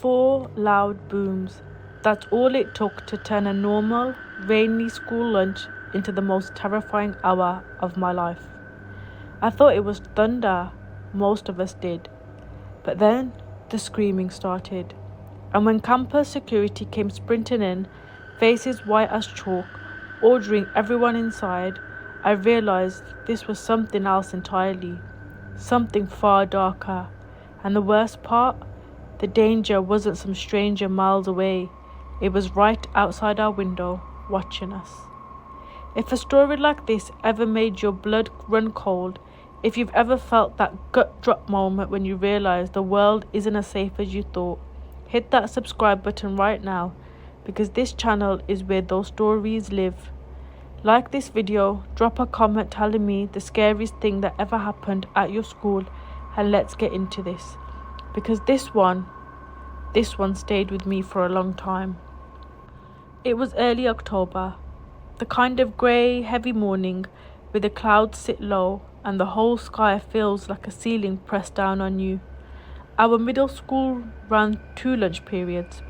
4 loud booms. That's all it took to turn a normal, rainy school lunch into the most terrifying hour of my life. I thought it was thunder, most of us did. But then the screaming started. And when campus security came sprinting in, faces white as chalk, ordering everyone inside, I realised this was something else entirely. Something far darker. And the worst part? The danger wasn't some stranger miles away. It was right outside our window, watching us. If a story like this ever made your blood run cold, if you've ever felt that gut drop moment when you realise the world isn't as safe as you thought, hit that subscribe button right now, because this channel is where those stories live. Like this video, drop a comment telling me the scariest thing that ever happened at your school, and let's get into this. Because this one stayed with me for a long time. It was early October, the kind of grey, heavy morning where the clouds sit low and the whole sky feels like a ceiling pressed down on you. Our middle school ran 2 lunch periods.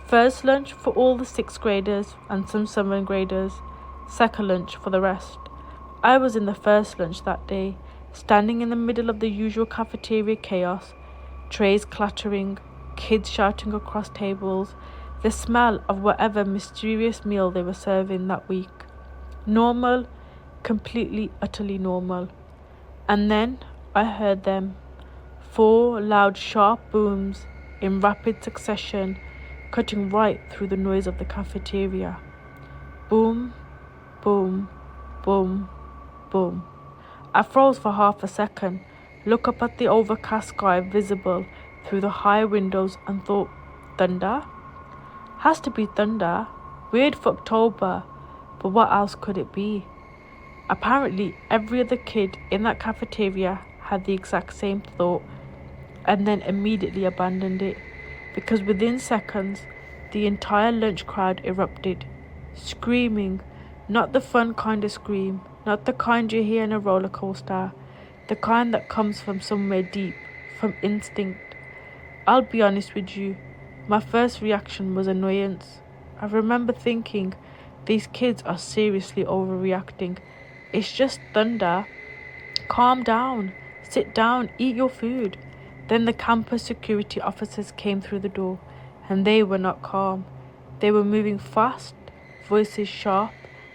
First lunch for all the 6th graders and some 7th graders, second lunch for the rest. I was in the first lunch that day, standing in the middle of the usual cafeteria chaos, trays clattering, kids shouting across tables, the smell of whatever mysterious meal they were serving that week. Normal, completely, utterly normal. And then I heard them. 4 loud, sharp booms in rapid succession, cutting right through the noise of the cafeteria. Boom, boom, boom, boom. I froze for half a second, looked up at the overcast sky visible through the high windows and thought, thunder? Has to be thunder. Weird for October, but what else could it be? Apparently, every other kid in that cafeteria had the exact same thought and then immediately abandoned it, because within seconds, the entire lunch crowd erupted, screaming, not the fun kind of scream, not the kind you hear in a roller coaster, the kind that comes from somewhere deep, from instinct. I'll be honest with you, my first reaction was annoyance. I remember thinking, these kids are seriously overreacting. It's just thunder. Calm down, sit down, eat your food. Then the campus security officers came through the door, and they were not calm. They were moving fast, voices sharp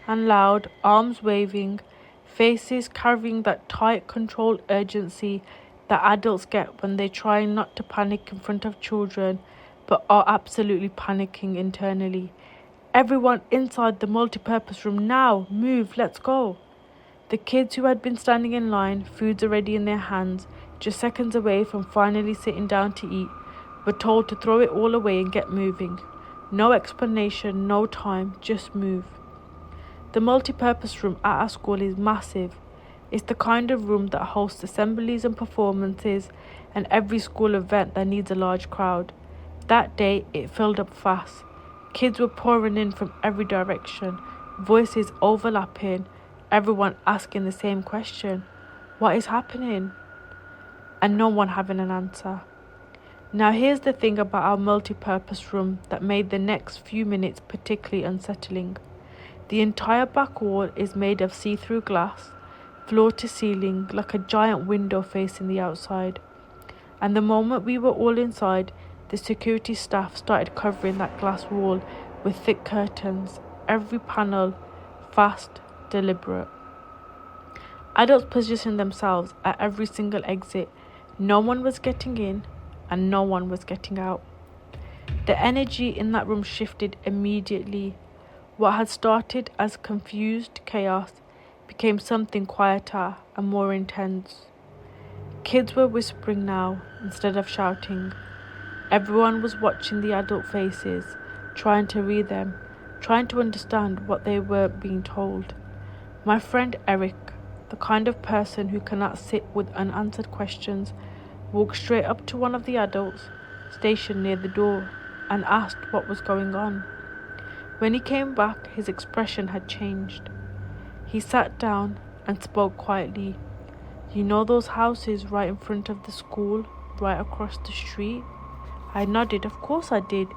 and loud, arms waving, faces carrying that tight, controlled urgency that adults get when they try not to panic in front of children, but are absolutely panicking internally. Everyone inside the multi-purpose room now, move, let's go. The kids who had been standing in line, foods already in their hands, just seconds away from finally sitting down to eat, were told to throw it all away and get moving. No explanation, no time, just move. The multi-purpose room at our school is massive. It's the kind of room that hosts assemblies and performances and every school event that needs a large crowd. That day, it filled up fast. Kids were pouring in from every direction, voices overlapping, everyone asking the same question. What is happening? And no one having an answer. Now here's the thing about our multi-purpose room that made the next few minutes particularly unsettling. The entire back wall is made of see-through glass, floor to ceiling, like a giant window facing the outside. And the moment we were all inside, the security staff started covering that glass wall with thick curtains, every panel fast, deliberate. Adults positioned themselves at every single exit. No one was getting in and no one was getting out. The energy in that room shifted immediately. What had started as confused chaos became something quieter and more intense. Kids were whispering now instead of shouting. Everyone was watching the adult faces, trying to read them, trying to understand what they were being told. My friend Eric, the kind of person who cannot sit with unanswered questions, walked straight up to one of the adults stationed near the door and asked what was going on. When he came back, his expression had changed. He sat down and spoke quietly. You know those houses right in front of the school, right across the street? I nodded. Of course I did.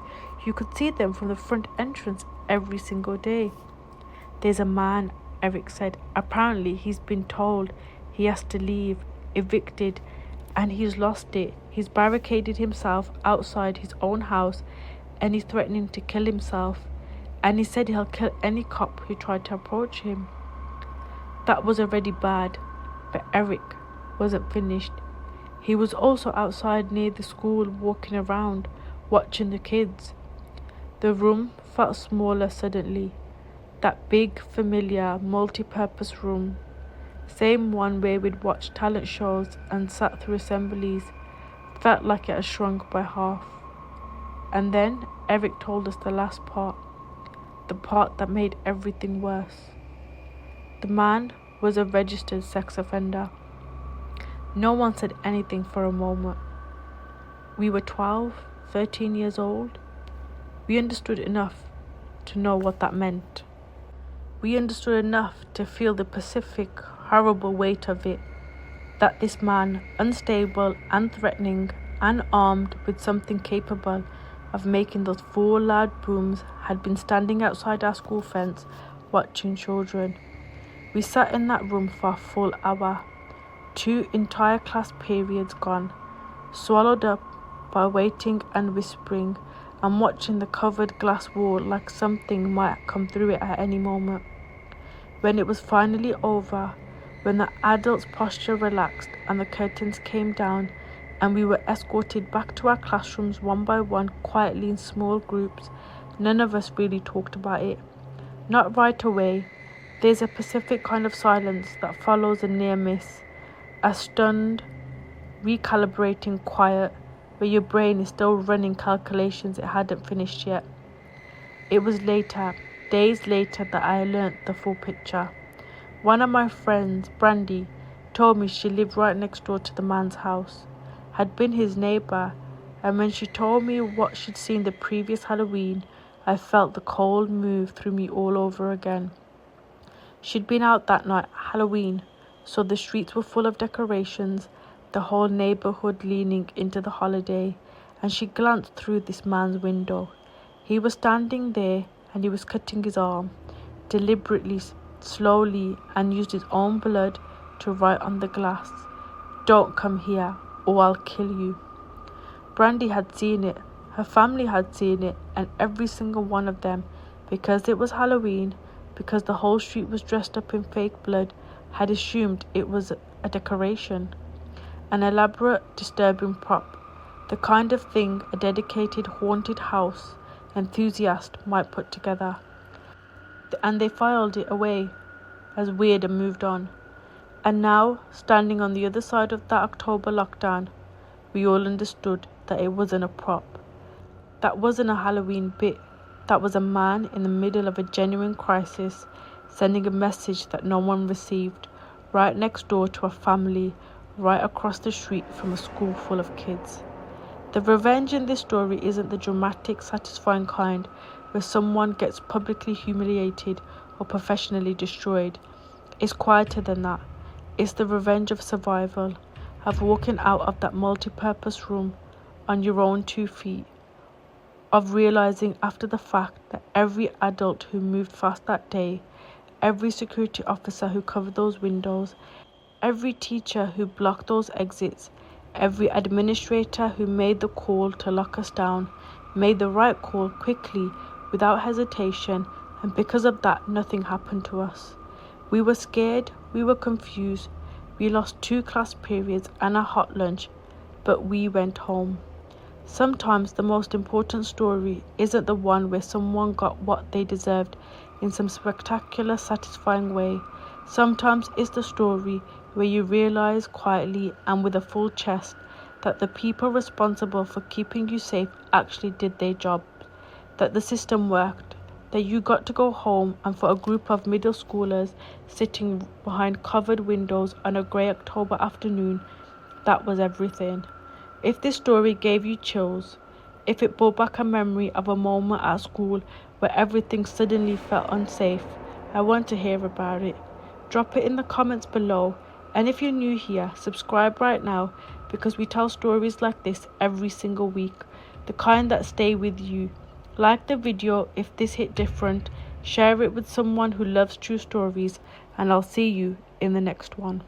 You could see them from the front entrance every single day. There's a man, Eric said. Apparently he's been told he has to leave, evicted, and he's lost it. He's barricaded himself outside his own house and he's threatening to kill himself. And he said he'll kill any cop who tried to approach him. That was already bad, but Eric wasn't finished. He was also outside near the school walking around, watching the kids. The room felt smaller suddenly. That big, familiar, multi-purpose room. Same one where we'd watched talent shows and sat through assemblies. Felt like it had shrunk by half. And then Eric told us the last part. The part that made everything worse. The man was a registered sex offender. No one said anything for a moment. We were 12, 13 years old. We understood enough to know what that meant. We understood enough to feel the specific, horrible weight of it. That this man, unstable and threatening and armed with something capable of making those 4 loud booms, had been standing outside our school fence watching children. We sat in that room for a full hour. 2 entire class periods gone, swallowed up by waiting and whispering and watching the covered glass wall like something might come through it at any moment. When it was finally over, when the adults' posture relaxed and the curtains came down and we were escorted back to our classrooms one by one, quietly in small groups, none of us really talked about it. Not right away. There's a specific kind of silence that follows a near miss. A stunned, recalibrating quiet where your brain is still running calculations it hadn't finished yet. It was later, days later, that I learnt the full picture. One of my friends, Brandy, told me she lived right next door to the man's house, had been his neighbour, and when she told me what she'd seen the previous Halloween, I felt the cold move through me all over again. She'd been out that night, Halloween, so the streets were full of decorations, the whole neighbourhood leaning into the holiday, and she glanced through this man's window. He was standing there and he was cutting his arm, deliberately, slowly, and used his own blood to write on the glass, "Don't come here or I'll kill you." Brandy had seen it, her family had seen it, and every single one of them, because it was Halloween, because the whole street was dressed up in fake blood, had assumed it was a decoration, an elaborate, disturbing prop, the kind of thing a dedicated haunted house enthusiast might put together. And they filed it away as weird and moved on. And now, standing on the other side of that October lockdown, we all understood that it wasn't a prop. That wasn't a Halloween bit. That was a man in the middle of a genuine crisis, sending a message that no one received, right next door to a family, right across the street from a school full of kids. The revenge in this story isn't the dramatic, satisfying kind where someone gets publicly humiliated or professionally destroyed. It's quieter than that. It's the revenge of survival, of walking out of that multi-purpose room on your own 2 feet, of realizing after the fact that every adult who moved fast that day, every security officer who covered those windows, every teacher who blocked those exits, every administrator who made the call to lock us down, made the right call quickly, without hesitation, and because of that, nothing happened to us. We were scared, we were confused, we lost 2 class periods and a hot lunch, but we went home. Sometimes the most important story isn't the one where someone got what they deserved in some spectacular, satisfying way. Sometimes it's the story where you realize quietly and with a full chest that the people responsible for keeping you safe actually did their job, that the system worked, that you got to go home, and for a group of middle schoolers sitting behind covered windows on a grey October afternoon, that was everything. If this story gave you chills, if it brought back a memory of a moment at school where everything suddenly felt unsafe, I want to hear about it. Drop it in the comments below, and if you're new here, subscribe right now because we tell stories like this every single week. the kind that stay with you. Like the video if this hit different, share it with someone who loves true stories, and I'll see you in the next one.